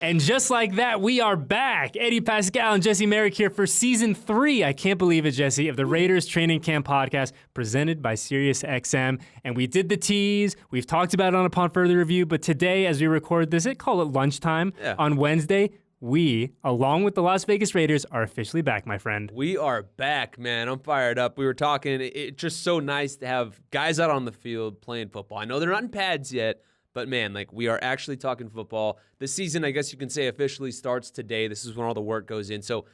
And just like that, we are back. Eddie Paskal and Jesse Merrick here for Season 3. I can't believe it, Jesse, of the Raiders Training Camp podcast presented by SiriusXM. And we did the tease. We've talked about it upon further review. But today, as we record this, call it lunchtime on Wednesday, we, along with the Las Vegas Raiders, are officially back, my friend. We are back, man. I'm fired up. We were talking. It's just so nice to have guys out on the field playing football. I know they're not in pads yet, but, man, like, we are actually talking football. The season, I guess you can say, officially starts today. This is when all the work goes in. So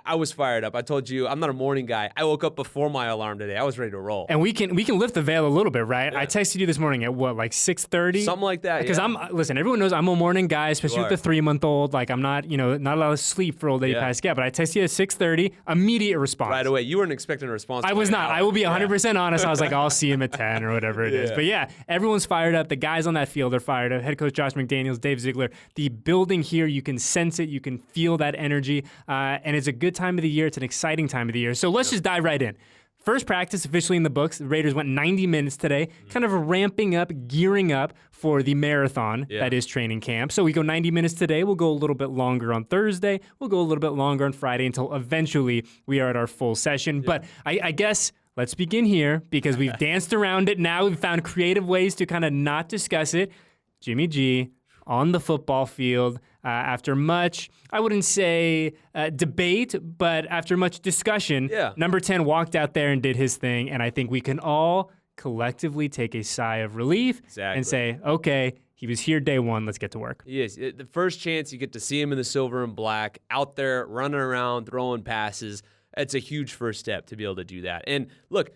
I was fired up. I told you, I'm not a morning guy. I woke up before my alarm today. I was ready to roll. And we can lift the veil a little bit, right? Yeah. I texted you this morning at what, like 6:30? Something like that, Because listen, everyone knows I'm a morning guy, especially with the 3-month-old. Like, I'm not, not allowed to sleep for old Eddie Paskal. But I texted you at 6:30, immediate response. Right away. You weren't expecting a response. I was not. I will be 100% honest. I was like, I'll see him at 10 or whatever it is. But yeah, everyone's fired up. The guys on that field are fired up. Head coach Josh McDaniels, Dave Ziegler. The building here, you can sense it. You can feel that energy. And it's a good time of the year. It's an exciting time of the year. So let's just dive right in. First practice officially in the books. The Raiders went 90 minutes today, kind of ramping up, gearing up for the marathon that is training camp. So we go 90 minutes today. We'll go a little bit longer on Thursday. We'll go a little bit longer on Friday until eventually we are at our full session. But I guess let's begin here because we've danced around it now. We've found creative ways to kind of not discuss it. Jimmy G on the football field after much, I wouldn't say debate, but after much discussion, number 10 walked out there and did his thing. And I think we can all collectively take a sigh of relief and say, okay, he was here day one. Let's get to work. Yes, the first chance you get to see him in the silver and black, out there running around, throwing passes, it's a huge first step to be able to do that. And look,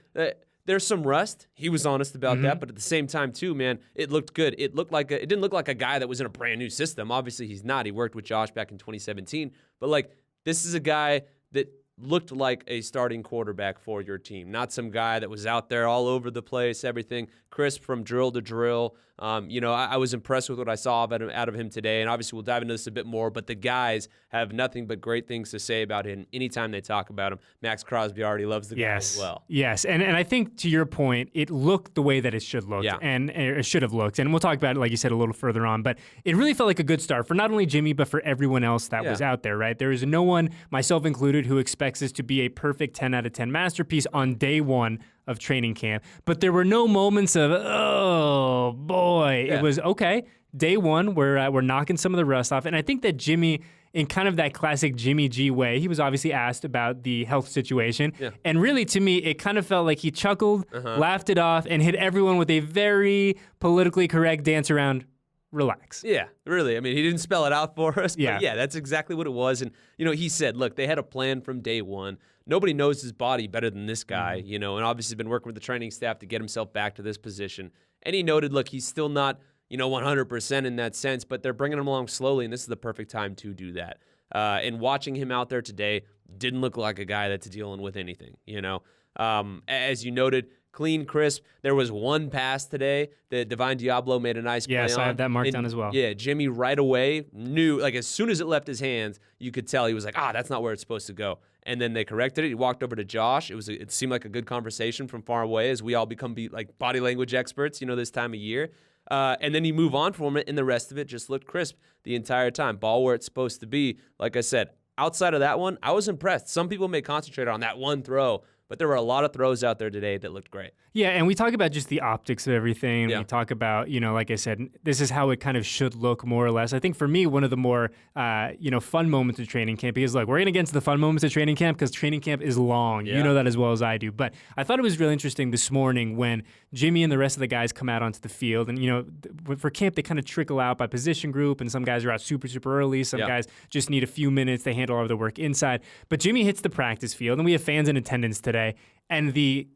there's some rust. He was honest about that, but at the same time, too, man, it looked good. It didn't look like a guy that was in a brand new system. Obviously, he's not. He worked with Josh back in 2017. But, like, this is a guy that looked like a starting quarterback for your team, not some guy that was out there all over the place, everything crisp from drill to drill. I was impressed with what I saw out of him today, and obviously we'll dive into this a bit more, but the guys have nothing but great things to say about him anytime they talk about him. Maxx Crosby already loves the guy as well. Yes, and I think to your point, it looked the way that it should look, and it should have looked, and we'll talk about it, like you said, a little further on, but it really felt like a good start for not only Jimmy, but for everyone else that was out there, right? There is no one, myself included, who expects this to be a perfect 10 out of 10 masterpiece on day one of training camp, but there were no moments of, oh boy, it was okay. Day one, we're knocking some of the rust off, and I think that Jimmy, in kind of that classic Jimmy G way, he was obviously asked about the health situation, and really to me, it kind of felt like he chuckled, laughed it off, and hit everyone with a very politically correct dance around. Relax. Yeah, really. I mean, he didn't spell it out for us, but that's exactly what it was. And, he said, look, they had a plan from day one. Nobody knows his body better than this guy, and obviously been working with the training staff to get himself back to this position. And he noted, look, he's still not, 100% in that sense, but they're bringing him along slowly, and this is the perfect time to do that. And watching him out there today didn't look like a guy that's dealing with anything, As you noted, clean, crisp. There was one pass today that Divine Diablo made a nice play on. Yes, I have that marked down as well. Yeah, Jimmy right away knew, like as soon as it left his hands, you could tell he was like, that's not where it's supposed to go. And then they corrected it. He walked over to Josh. It seemed like a good conversation from far away as we all become like body language experts, this time of year. And then you move on from it, and the rest of it just looked crisp the entire time. Ball where it's supposed to be. Like I said, outside of that one, I was impressed. Some people may concentrate on that one throw, but there were a lot of throws out there today that looked great. Yeah, and we talk about just the optics of everything. We talk about, like I said, this is how it kind of should look more or less. I think for me, one of the more, fun moments of training camp, because we're going to get into the fun moments of training camp because training camp is long. You know that as well as I do. But I thought it was really interesting this morning when Jimmy and the rest of the guys come out onto the field. And, for camp, they kind of trickle out by position group, and some guys are out super, super early. Some guys just need a few minutes. They handle all of the work inside. But Jimmy hits the practice field, and we have fans in attendance today. And the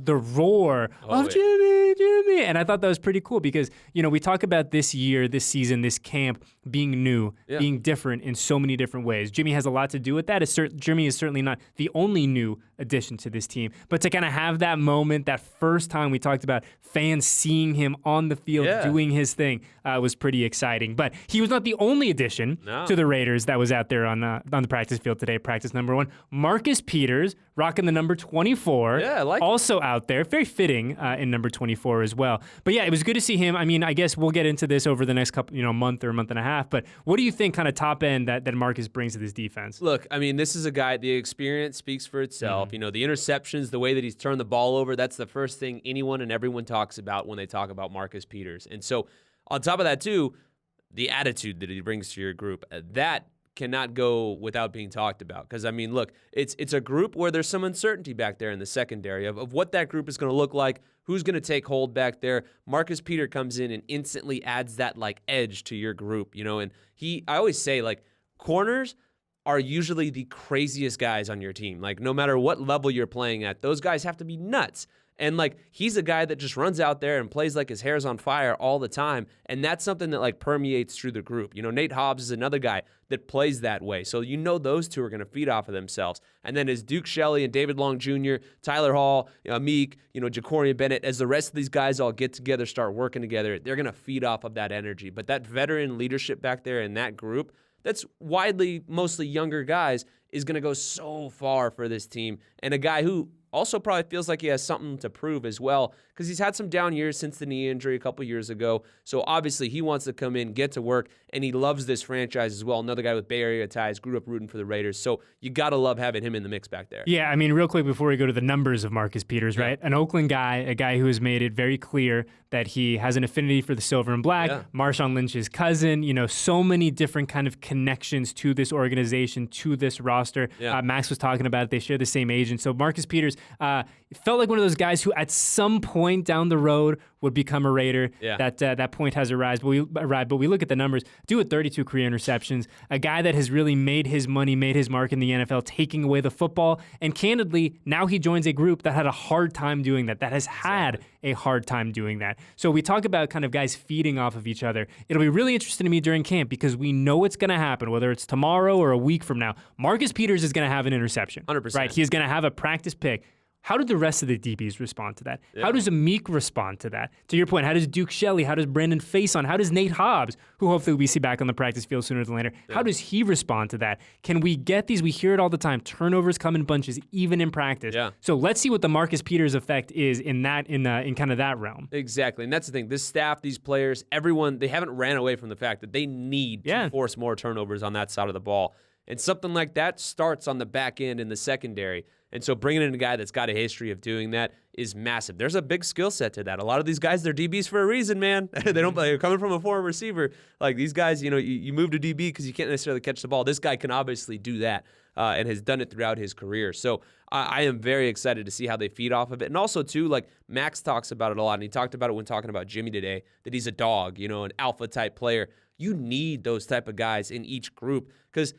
roar of Jimmy, and I thought that was pretty cool because we talk about this year, this season, this camp being new, being different in so many different ways. Jimmy has a lot to do with that. Jimmy is certainly not the only new addition to this team, but to kind of have that moment, that first time we talked about fans seeing him on the field doing his thing was pretty exciting. But he was not the only addition to the Raiders that was out there on the practice field today. Practice number 1, Marcus Peters rocking the number 24. Yeah, I like also out there, very fitting in number 24. before as well. But yeah, it was good to see him. I mean, I guess we'll get into this over the next couple, month or month and a half. But what do you think kind of top end that Marcus brings to this defense? Look, I mean, this is a guy, the experience speaks for itself. The interceptions, the way that he's turned the ball over, that's the first thing anyone and everyone talks about when they talk about Marcus Peters. And so on top of that, too, the attitude that he brings to your group, that cannot go without being talked about. Because, I mean, look, it's a group where there's some uncertainty back there in the secondary of what that group is going to look like, who's going to take hold back there. Marcus Peters comes in and instantly adds that, edge to your group, and I always say, corners are usually the craziest guys on your team. No matter what level you're playing at, those guys have to be nuts. And, he's a guy that just runs out there and plays like his hair's on fire all the time. And that's something that, permeates through the group. Nate Hobbs is another guy that plays that way. So, those two are going to feed off of themselves. And then as Duke Shelley and David Long Jr., Tyler Hall, Meek, Jacorian Bennett, as the rest of these guys all get together, start working together, they're going to feed off of that energy. But that veteran leadership back there in that group, that's widely, mostly younger guys, is going to go so far for this team. And a guy who also probably feels like he has something to prove as well, because he's had some down years since the knee injury a couple years ago. So obviously he wants to come in, get to work, and he loves this franchise as well. Another guy with Bay Area ties, grew up rooting for the Raiders. So you got to love having him in the mix back there. Yeah, I mean, real quick before we go to the numbers of Marcus Peters, right? An Oakland guy, a guy who has made it very clear that he has an affinity for the silver and black. Marshawn Lynch's cousin, so many different kind of connections to this organization, to this roster. Max was talking about it. They share the same agent. So Marcus Peters felt like one of those guys who at some point down the road would become a Raider. That point has arrived. But we look at the numbers. Dude with 32 career interceptions, a guy that has really made his money, made his mark in the NFL, taking away the football. And candidly, now he joins a group that had a hard time doing that, that has had a hard time doing that. So we talk about kind of guys feeding off of each other. It'll be really interesting to me during camp because we know it's going to happen, whether it's tomorrow or a week from now. Marcus Peters is going to have an interception. 100%. Right? He's going to have a practice pick. How did the rest of the DBs respond to that? How does Meek respond to that? To your point, how does Duke Shelley, how does Brandon Faison, how does Nate Hobbs, who hopefully we see back on the practice field sooner than later, how does he respond to that? Can we get these? We hear it all the time. Turnovers come in bunches, even in practice. So let's see what the Marcus Peters effect is in kind of that realm. Exactly, and that's the thing. This staff, these players, everyone, they haven't ran away from the fact that they need to force more turnovers on that side of the ball. And something like that starts on the back end in the secondary. And so bringing in a guy that's got a history of doing that is massive. There's a big skill set to that. A lot of these guys, they're DBs for a reason, man. They're coming from a former receiver. These guys, you move to DB because you can't necessarily catch the ball. This guy can obviously do that and has done it throughout his career. So I am very excited to see how they feed off of it. And also, too, Max talks about it a lot, and he talked about it when talking about Jimmy today, that he's a dog, an alpha-type player. You need those type of guys in each group because,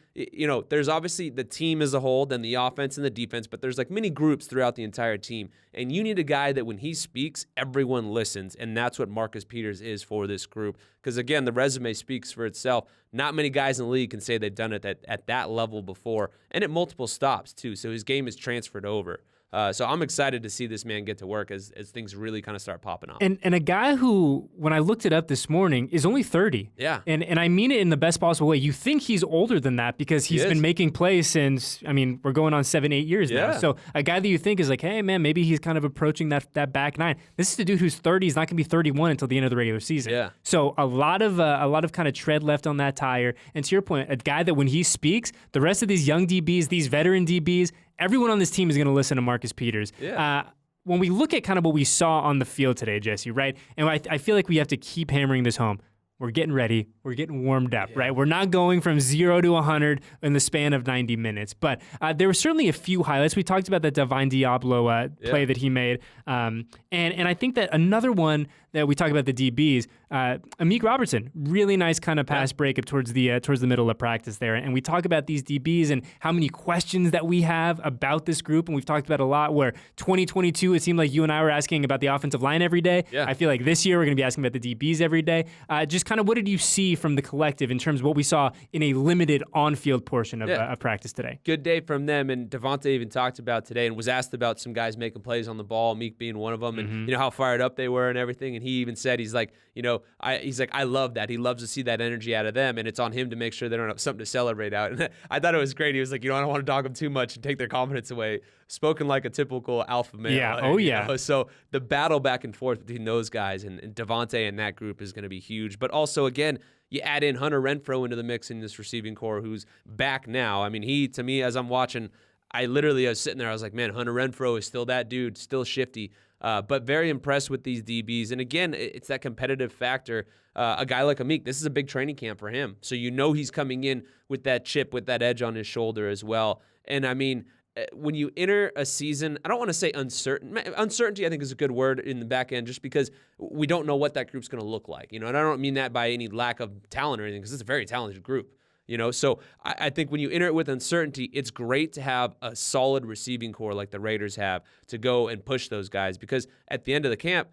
there's obviously the team as a whole, then the offense and the defense, but there's many groups throughout the entire team. And you need a guy that when he speaks, everyone listens. And that's what Marcus Peters is for this group. Because, again, the resume speaks for itself. Not many guys in the league can say they've done it at that level before and at multiple stops, too. So his game is transferred over. So I'm excited to see this man get to work as things really kind of start popping off. And a guy who, when I looked it up this morning, is only 30. Yeah. And I mean it in the best possible way. You think he's older than that because he's been making plays since, we're going on 7-8 years now. So a guy that you think is hey, man, maybe he's kind of approaching that back nine. This is a dude who's 30. He's not going to be 31 until the end of the regular season. Yeah. So a lot of kind of tread left on that tire. And to your point, a guy that when he speaks, the rest of these young DBs, these veteran DBs, everyone on this team is going to listen to Marcus Peters. When we look at kind of what we saw on the field today, Jesse, right? And I feel like we have to keep hammering this home. We're getting ready. We're getting warmed up, right? We're not going from 0 to 100 in the span of 90 minutes. But there were certainly a few highlights. We talked about that Divine Diablo play that he made. And I think that another one that we talk about the DBs, Amik Robertson, really nice kind of pass breakup towards the middle of practice there. And we talk about these DBs and how many questions that we have about this group. And we've talked about a lot where 2022, it seemed like you and I were asking about the offensive line every day. I feel like this year we're going to be asking about the DBs every day. Just kind of what did you see from the collective in terms of what we saw in a limited on-field portion of practice today? Good day from them, and Devontae even talked about today and was asked about some guys making plays on the ball, Meek being one of them, and you know how fired up they were and everything. And he even said, he's like, I love that. He loves to see that energy out of them, and it's on him to make sure they don't have something to celebrate out. And I thought it was great. He was like, I don't want to dog them too much and take their confidence away. Spoken like a typical alpha male. Yeah. So the battle back and forth between those guys and Devontae and that group is going to be huge. But also, again, you add in Hunter Renfrow into the mix in this receiving core, who's back now. I mean, to me, as I'm watching, I was sitting there, I was like, man, Hunter Renfrow is still that dude, still shifty, but very impressed with these DBs. And again, it's that competitive factor. A guy like Meek, this is a big training camp for him. So he's coming in with that chip, with that edge on his shoulder as well. And I mean, when you enter a season, I don't want to say uncertain. Uncertainty, I think, is a good word in the back end, just because we don't know what that group's going to look like. And I don't mean that by any lack of talent or anything, because it's a very talented group. So I think when you enter it with uncertainty, it's great to have a solid receiving core like the Raiders have to go and push those guys, because at the end of the camp,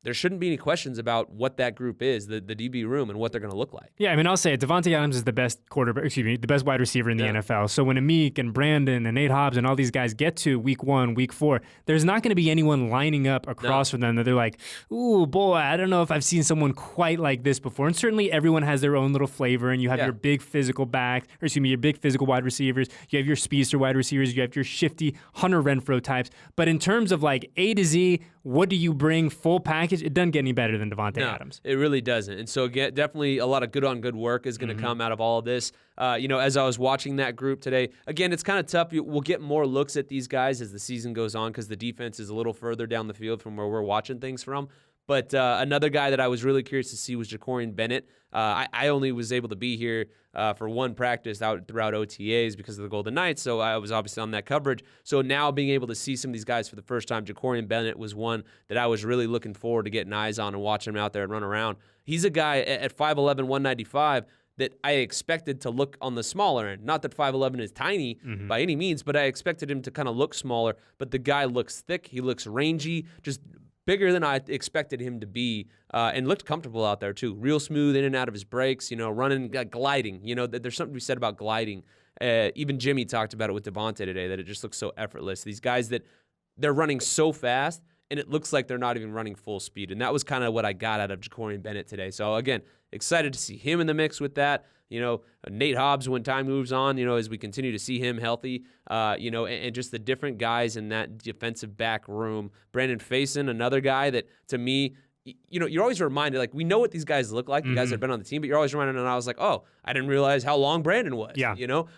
there shouldn't be any questions about what that group is, the DB room, and what they're going to look like. Yeah, I mean, I'll say it. Devontae Adams is the best the best wide receiver in the NFL. So when Meek and Brandon and Nate Hobbs and all these guys get to week 1, week 4, there's not going to be anyone lining up across from them that they're like, ooh, boy, I don't know if I've seen someone quite like this before. And certainly everyone has their own little flavor, and you have your big physical your big physical wide receivers. You have your speedster wide receivers. You have your shifty Hunter Renfrow types. But in terms of like A to Z, what do you bring full package? It doesn't get any better than Devontae Adams. It really doesn't. And so definitely a lot of good work is going to come out of all of this. As I was watching that group today, again, it's kind of tough. We'll get more looks at these guys as the season goes on, because the defense is a little further down the field from where we're watching things from. But another guy that I was really curious to see was Jacorian Bennett. I only was able to be here for one practice out throughout OTAs because of the Golden Knights, so I was obviously on that coverage. So now being able to see some of these guys for the first time, Jacorian Bennett was one that I was really looking forward to getting eyes on and watching him out there and run around. He's a guy at 5'11", 195 that I expected to look on the smaller end. Not that 5'11" is tiny by any means, but I expected him to kind of look smaller. But the guy looks thick. He looks rangy, just bigger than I expected him to be, and looked comfortable out there too. Real smooth in and out of his breaks, running, gliding. There's something to be said about gliding. Even Jimmy talked about it with Devontae today, that it just looks so effortless. These guys that they're running so fast, and it looks like they're not even running full speed. And that was kind of what I got out of Jacorian Bennett today. So again, excited to see him in the mix with that. Nate Hobbs, when time moves on, as we continue to see him healthy, and just the different guys in that defensive back room. Brandon Faison, another guy that, to me, you're always reminded, like, we know what these guys look like, the guys that have been on the team, but you're always reminded, and I was like, oh, I didn't realize how long Brandon was. Yeah.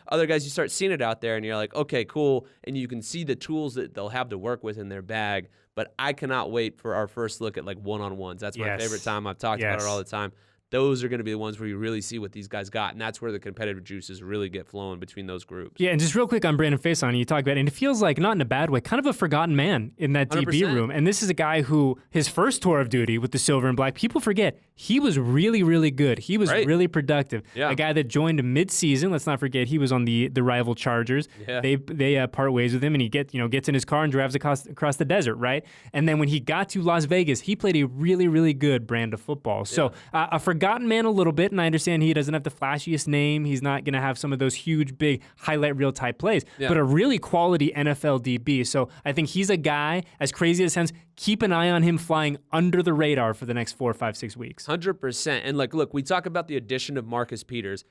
Other guys, you start seeing it out there, and you're like, okay, cool, and you can see the tools that they'll have to work with in their bag. But I cannot wait for our first look at, like, one-on-ones. That's my favorite time. I've talked about it all the time. Those are going to be the ones where you really see what these guys got, and that's where the competitive juices really get flowing between those groups. Yeah, and just real quick on Brandon Faison, you talk about it, and it feels like, not in a bad way, kind of a forgotten man in that 100%. DB room. And this is a guy who, his first tour of duty with the Silver and Black, people forget, he was really, really good. He was really productive. Yeah. A guy that joined mid-season, let's not forget, he was on the rival Chargers. Yeah. They part ways with him, and he gets in his car and drives across the desert, right? And then when he got to Las Vegas, he played a really, really good brand of football. Yeah. So a forgotten man a little bit, and I understand he doesn't have the flashiest name. He's not going to have some of those huge, big highlight reel type plays, but a really quality NFL DB. So I think he's a guy, as crazy as it sounds, keep an eye on him flying under the radar for the next 4, 5, 6 weeks. 100%. And look, we talk about the addition of Marcus Peters.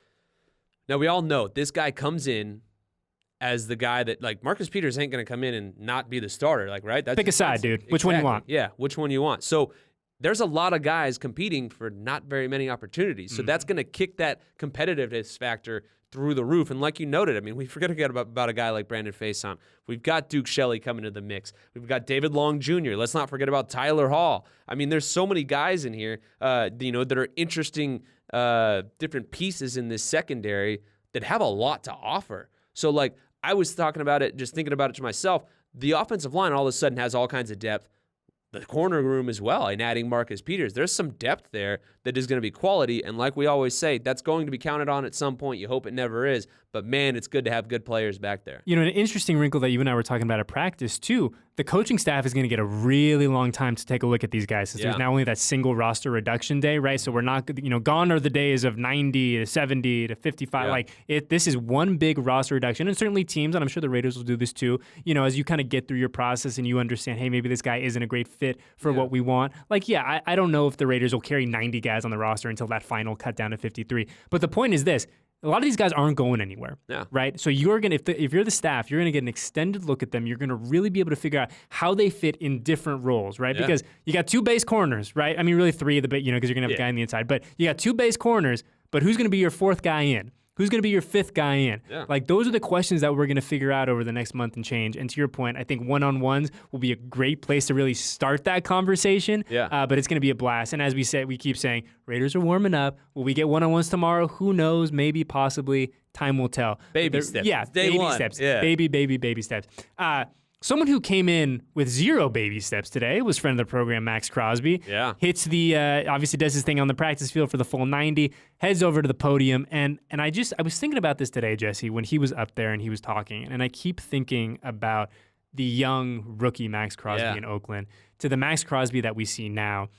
Now, we all know this guy comes in as the guy that, like, Marcus Peters ain't going to come in and not be the starter, right? Pick a side, dude. Exactly. Which one you want? Yeah, which one you want. So there's a lot of guys competing for not very many opportunities. So that's going to kick that competitiveness factor through the roof. And like you noted, I mean, we forget about a guy like Brandon Faison. We've got Duke Shelley coming to the mix. We've got David Long Jr. Let's not forget about Tyler Hall. I mean, there's so many guys in here, that are interesting different pieces in this secondary that have a lot to offer. So, like, I was talking about it, just thinking about it to myself, the offensive line all of a sudden has all kinds of depth. The corner room as well, and adding Marcus Peters. There's some depth there that is going to be quality. And like we always say, that's going to be counted on at some point. You hope it never is. But, man, it's good to have good players back there. You know, an interesting wrinkle that you and I were talking about at practice, too, the coaching staff is going to get a really long time to take a look at these guys. There's now only that single roster reduction day, right? So we're not, gone are the days of 90 to 70 to 55. This is one big roster reduction. And certainly teams, and I'm sure the Raiders will do this too, as you kind of get through your process and you understand, hey, maybe this guy isn't a great fit for what we want. I don't know if the Raiders will carry 90 guys on the roster until that final cut down to 53. But the point is this. A lot of these guys aren't going anywhere, right? So you're gonna, if you're the staff, you're gonna get an extended look at them. You're gonna really be able to figure out how they fit in different roles, right? Because you got 2 base corners, right? I mean, really 3 of the bit, because you're gonna have a guy on the inside. But you got 2 base corners. But who's gonna be your 4th guy in? Who's going to be your 5th guy in? Yeah. Those are the questions that we're going to figure out over the next month and change. And to your point, I think one-on-ones will be a great place to really start that conversation. But it's going to be a blast. And as we keep saying, Raiders are warming up. Will we get one-on-ones tomorrow? Who knows? Maybe, possibly. Time will tell. Baby steps. Yeah, Day one. Steps. Yeah. Baby steps. Someone who came in with 0 baby steps today was friend of the program, Maxx Crosby. Yeah. Hits the, obviously does his thing on the practice field for the full 90, heads over to the podium. And I was thinking about this today, Jesse, when he was up there and he was talking. And I keep thinking about the young rookie Maxx Crosby in Oakland to the Maxx Crosby that we see now.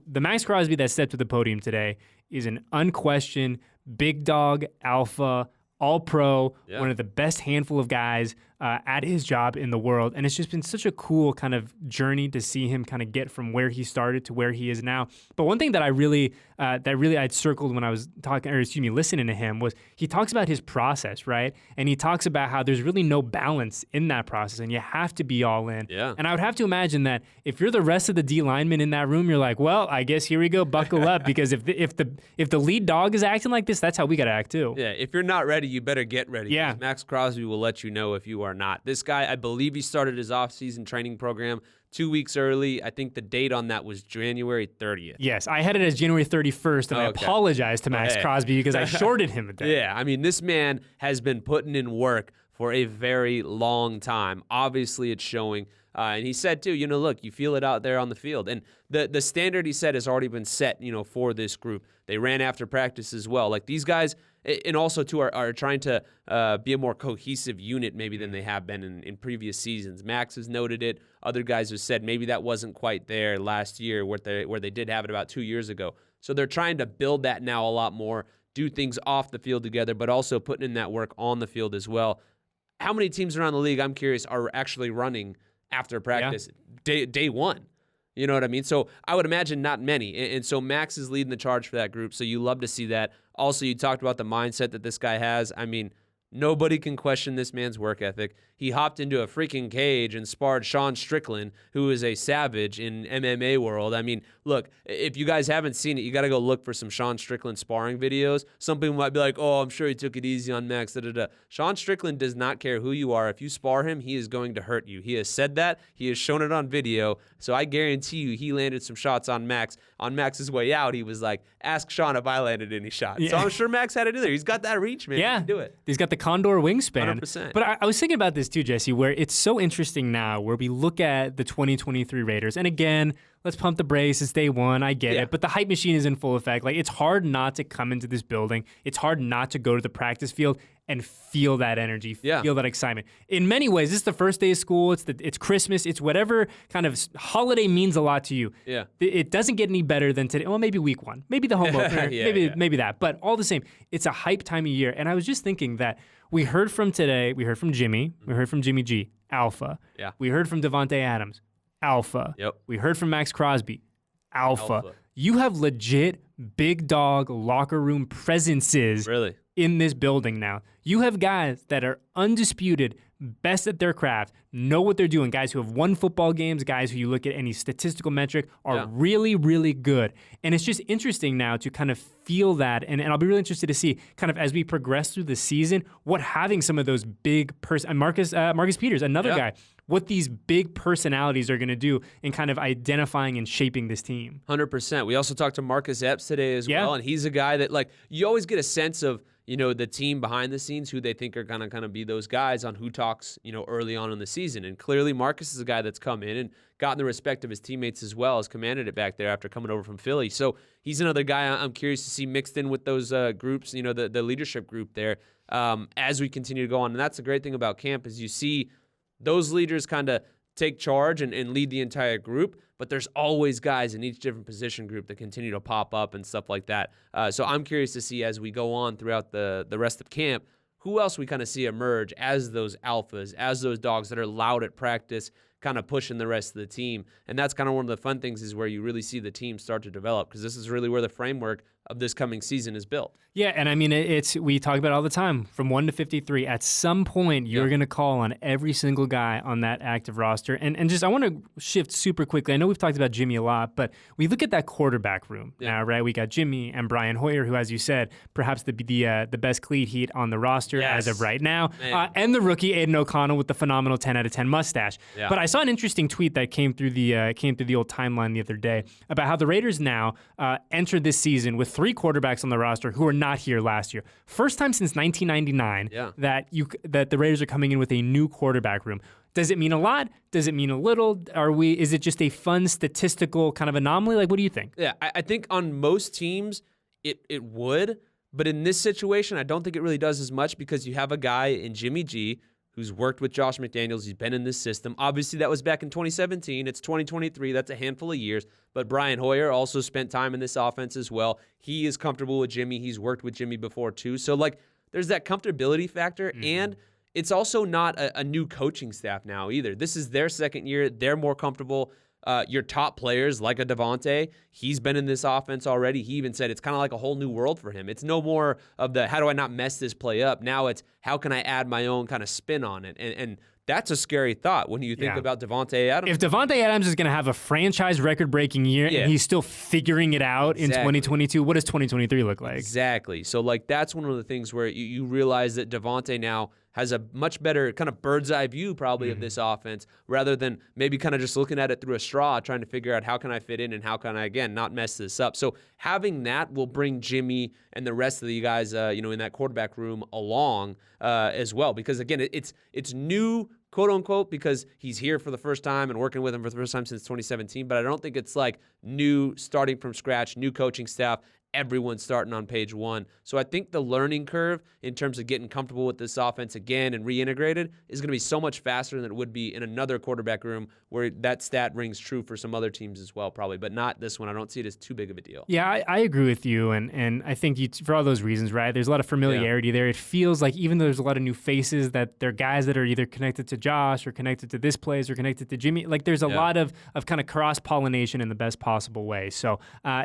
The Maxx Crosby that stepped to the podium today is an unquestioned big dog alpha, all-pro, one of the best handful of guys at his job in the world. And it's just been such a cool kind of journey to see him kind of get from where he started to where he is now. But one thing that I'd circled when I was listening to him was he talks about his process, right? And he talks about how there's really no balance in that process and you have to be all in. Yeah. And I would have to imagine that if you're the rest of the D linemen in that room, you're like, well, I guess here we go, buckle up, because if the lead dog is acting like this, that's how we got to act too. Yeah, if you're not ready, you better get ready. Yeah. Maxx Crosby will let you know if you are not. This guy, I believe he started his off-season training program 2 weeks early. I think the date on that was January 30th. Yes, I had it as January 31st, and I apologize to Maxx Crosby because I shorted him a day. Yeah, I mean, this man has been putting in work for a very long time. Obviously, it's showing. And he said, too, look, you feel it out there on the field. And the standard, he said, has already been set, for this group. They ran after practice as well. Like, these guys, and also, too, are trying to be a more cohesive unit maybe than they have been in previous seasons. Maxx has noted it. Other guys have said maybe that wasn't quite there last year where they did have it about 2 years ago. So they're trying to build that now a lot more, do things off the field together, but also putting in that work on the field as well. How many teams around the league, I'm curious, are actually running after practice day one? You know what I mean? So I would imagine not many. And so Maxx is leading the charge for that group. So you love to see that. Also, you talked about the mindset that this guy has. I mean, nobody can question this man's work ethic. He hopped into a freaking cage and sparred Sean Strickland, who is a savage in MMA world. I mean, look, if you guys haven't seen it, you got to go look for some Sean Strickland sparring videos. Some people might be like, oh, I'm sure he took it easy on Maxx. Sean Strickland does not care who you are. If you spar him, he is going to hurt you. He has said that. He has shown it on video. So I guarantee you he landed some shots on Maxx. On Max's way out, he was like, ask Sean if I landed any shots. Yeah. So I'm sure Maxx had it either. He's got that reach, man. Yeah. He can do it. He's got the Condor wingspan. 100%. But I was thinking about this too, Jesse, where it's so interesting now where we look at the 2023 Raiders. And again, let's pump the brakes. It's day one. I get it. But the hype machine is in full effect. Like, it's hard not to come into this building. It's hard not to go to the practice field and feel that energy, feel that excitement. In many ways, this is the first day of school. It's Christmas. It's whatever kind of holiday means a lot to you. Yeah. It doesn't get any better than today. Well, maybe week one. Maybe the home opener. Maybe that. But all the same, it's a hype time of year. And I was just thinking that we heard from Jimmy. We heard from Jimmy G, alpha. Yeah. We heard from Devontae Adams, alpha. Yep. We heard from Maxx Crosby, alpha. You have legit big dog locker room presences in this building now. You have guys that are undisputed, best at their craft, know what they're doing, guys who have won football games, guys who you look at any statistical metric are really, really good. And it's just interesting now to kind of feel that, and I'll be really interested to see kind of as we progress through the season, what having some of those big Marcus Peters, another guy, what these big personalities are going to do in kind of identifying and shaping this team. 100%. We also talked to Marcus Epps today as well, and he's a guy that, like, you always get a sense of, the team behind the scenes who they think are going to kind of be those guys on who talks, early on in the season. And clearly Marcus is a guy that's come in and gotten the respect of his teammates as well, as commanded it back there after coming over from Philly. So he's another guy I'm curious to see mixed in with those groups, the leadership group there as we continue to go on. And that's the great thing about camp is you see those leaders kind of take charge and lead the entire group, but there's always guys in each different position group that continue to pop up and stuff like that. So I'm curious to see as we go on throughout the rest of camp, who else we kind of see emerge as those alphas, as those dogs that are loud at practice, kind of pushing the rest of the team. And that's kind of one of the fun things is where you really see the team start to develop, because this is really where the framework of this coming season is built. Yeah, and I mean, we talk about it all the time, from 1 to 53. At some point, you're going to call on every single guy on that active roster. And just, I want to shift super quickly. I know we've talked about Jimmy a lot, but we look at that quarterback room now, right? We got Jimmy and Brian Hoyer, who, as you said, perhaps the best cleat heat on the roster as of right now, and the rookie Aiden O'Connell with the phenomenal 10 out of 10 mustache. Yeah. But I saw an interesting tweet that came through the old timeline the other day about how the Raiders now entered this season with 3 quarterbacks on the roster who are not here last year. First time since 1999 that the Raiders are coming in with a new quarterback room. Does it mean a lot? Does it mean a little? Is it just a fun statistical kind of anomaly? Like, what do you think? Yeah, I think on most teams it would, but in this situation, I don't think it really does as much, because you have a guy in Jimmy G who's worked with Josh McDaniels. He's been in this system. Obviously, that was back in 2017. It's 2023. That's a handful of years. But Brian Hoyer also spent time in this offense as well. He is comfortable with Jimmy. He's worked with Jimmy before, too. So, there's that comfortability factor. Mm-hmm. And it's also not a new coaching staff now either. This is their second year. They're more comfortable. Your top players, like a Devontae, he's been in this offense already. He even said it's kind of like a whole new world for him. It's no more of the, how do I not mess this play up? Now it's, how can I add my own kind of spin on it? And that's a scary thought when you think about Devontae Adams. If Devontae Adams is going to have a franchise record-breaking year and he's still figuring it out in 2022, what does 2023 look like? Exactly. So, that's one of the things where you realize that Devontae now has a much better kind of bird's eye view probably of this offense, rather than maybe kind of just looking at it through a straw, trying to figure out how can I fit in and how can I, again, not mess this up. So having that will bring Jimmy and the rest of the guys, in that quarterback room along as well. Because, again, it's new, quote unquote, because he's here for the first time and working with him for the first time since 2017. But I don't think it's like new, starting from scratch, new coaching staff, everyone starting on page 1. So I think the learning curve in terms of getting comfortable with this offense again and reintegrated is going to be so much faster than it would be in another quarterback room, where that stat rings true for some other teams as well, probably, but not this one. I don't see it as too big of a deal. Yeah, I agree with you, and I think for all those reasons, right? There's a lot of familiarity there. It feels like even though there's a lot of new faces, that they're guys that are either connected to Josh or connected to this place or connected to Jimmy. Like, there's a lot of kind of cross-pollination in the best possible way. So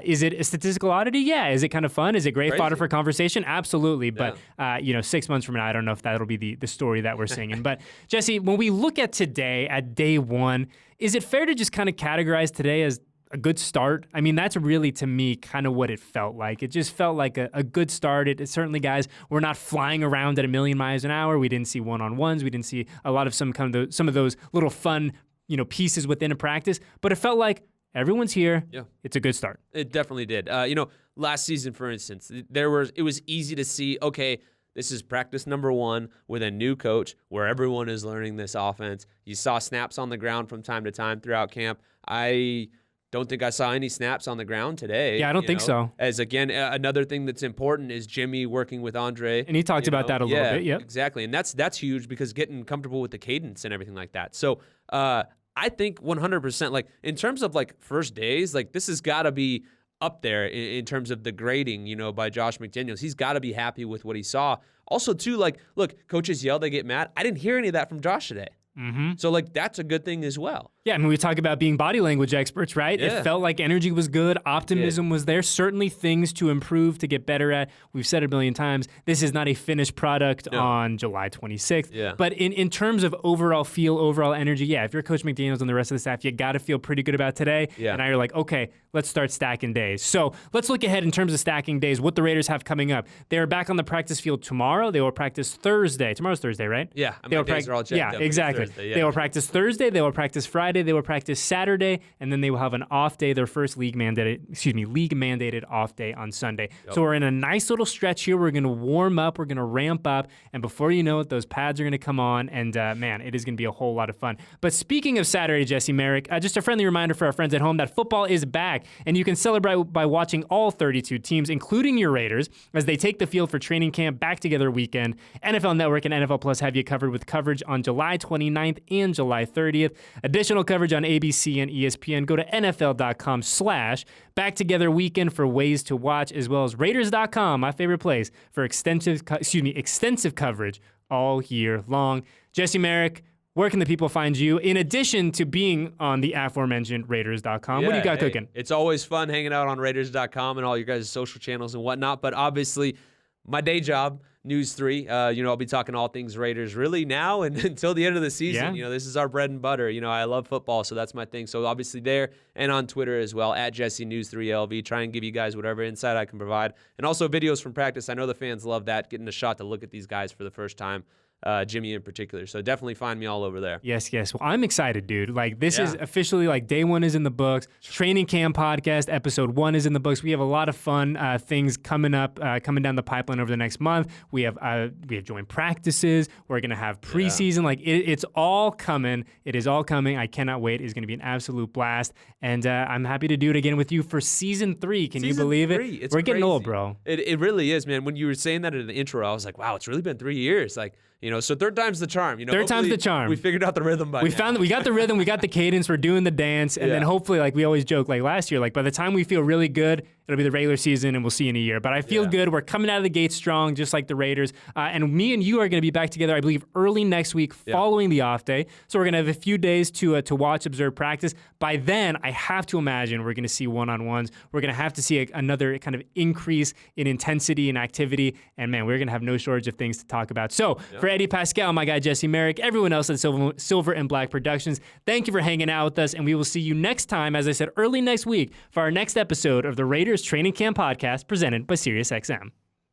is it a statistical oddity? Yeah. Is it kind of fun? Is it great fodder for conversation? Absolutely. But, 6 months from now, I don't know if that'll be the story that we're singing. But, Jesse, when we look at today, at day 1, is it fair to just kind of categorize today as a good start? I mean, that's really, to me, kind of what it felt like. It just felt like a good start. It certainly, guys, we're not flying around at 1,000,000 miles an hour. We didn't see one-on-ones. We didn't see a lot of some of those little fun, pieces within a practice. But it felt like everyone's here. Yeah. It's a good start. It definitely did. Last season, for instance, it was easy to see, okay, this is practice number 1 with a new coach where everyone is learning this offense. You saw snaps on the ground from time to time throughout camp. I don't think I saw any snaps on the ground today. Yeah, I don't think so. As, again, another thing that's important is Jimmy working with Andre. And he talked about that a little bit. Yeah, exactly. And that's huge, because getting comfortable with the cadence and everything like that. So I think 100%, in terms of first days, this has got to be up there in terms of the grading, by Josh McDaniels. He's got to be happy with what he saw. Also, too, look, coaches yell, they get mad. I didn't hear any of that from Josh today. Mm-hmm. So, that's a good thing as well. Yeah, I mean, we talk about being body language experts, right? Yeah. It felt like energy was good, optimism was there, certainly things to improve, to get better at. We've said it a million times, this is not a finished product on July 26th. Yeah. But in terms of overall feel, overall energy, if you're Coach McDaniels and the rest of the staff, you got to feel pretty good about today. Yeah. And now you're like, okay, let's start stacking days. So let's look ahead in terms of stacking days, what the Raiders have coming up. They're back on the practice field tomorrow. They will practice Thursday. Tomorrow's Thursday, right? Yeah, days are all checked up. Yeah, exactly. Thursday, They will practice Thursday. They will practice Friday. Friday. They will practice Saturday, and then they will have an off day, their first league-mandated off day on Sunday. Yep. So we're in a nice little stretch here. We're going to warm up. We're going to ramp up. And before you know it, those pads are going to come on. And, man, it is going to be a whole lot of fun. But speaking of Saturday, Jesse Merrick, just a friendly reminder for our friends at home that football is back. And you can celebrate by watching all 32 teams, including your Raiders, as they take the field for training camp back together weekend. NFL Network and NFL Plus have you covered with coverage on July 29th and July 30th. Additional coverage on ABC and ESPN. Go to NFL.com/back-together weekend for ways to watch, as well as Raiders.com, my favorite place, for extensive coverage all year long. Jesse Merrick, where can the people find you, in addition to being on the aforementioned Raiders.com? What do you got cooking? It's always fun hanging out on Raiders.com and all your guys' social channels and whatnot, but obviously my day job, News 3, I'll be talking all things Raiders really now and until the end of the season. Yeah. This is our bread and butter. I love football, so that's my thing. So obviously there and on Twitter as well, at Jesse News 3 LV. Try and give you guys whatever insight I can provide. And also videos from practice. I know the fans love that, getting a shot to look at these guys for the first time. Jimmy in particular. So definitely find me all over there. Yes. Well, I'm excited, dude. This is officially day one is in the books. Training Camp Podcast, episode 1 is in the books. We have a lot of fun things coming up, coming down the pipeline over the next month. We have joint practices. We're going to have preseason. It's all coming. It is all coming. I cannot wait. It's going to be an absolute blast. And I'm happy to do it again with you for season 3. Can you believe it? It's We're crazy. Getting old, bro. It really is, man. When you were saying that in the intro, I was like, wow, it's really been 3 years. So third time's the charm. Third time's the charm. We figured out the rhythm by now. We got the rhythm, we got the cadence, we're doing the dance, and then hopefully, we always joke, last year, by the time we feel really good, it'll be the regular season, and we'll see you in a year. But I feel good. We're coming out of the gate strong, just like the Raiders. And me and you are going to be back together, I believe, early next week following the off day. So we're going to have a few days to watch, observe, practice. By then, I have to imagine we're going to see one-on-ones. We're going to have to see another kind of increase in intensity and activity. And, man, we're going to have no shortage of things to talk about. So for Eddie Paskal, my guy Jesse Merrick, everyone else at Silver and Black Productions, thank you for hanging out with us. And we will see you next time, as I said, early next week for our next episode of the Raiders Training Camp Podcast presented by SiriusXM.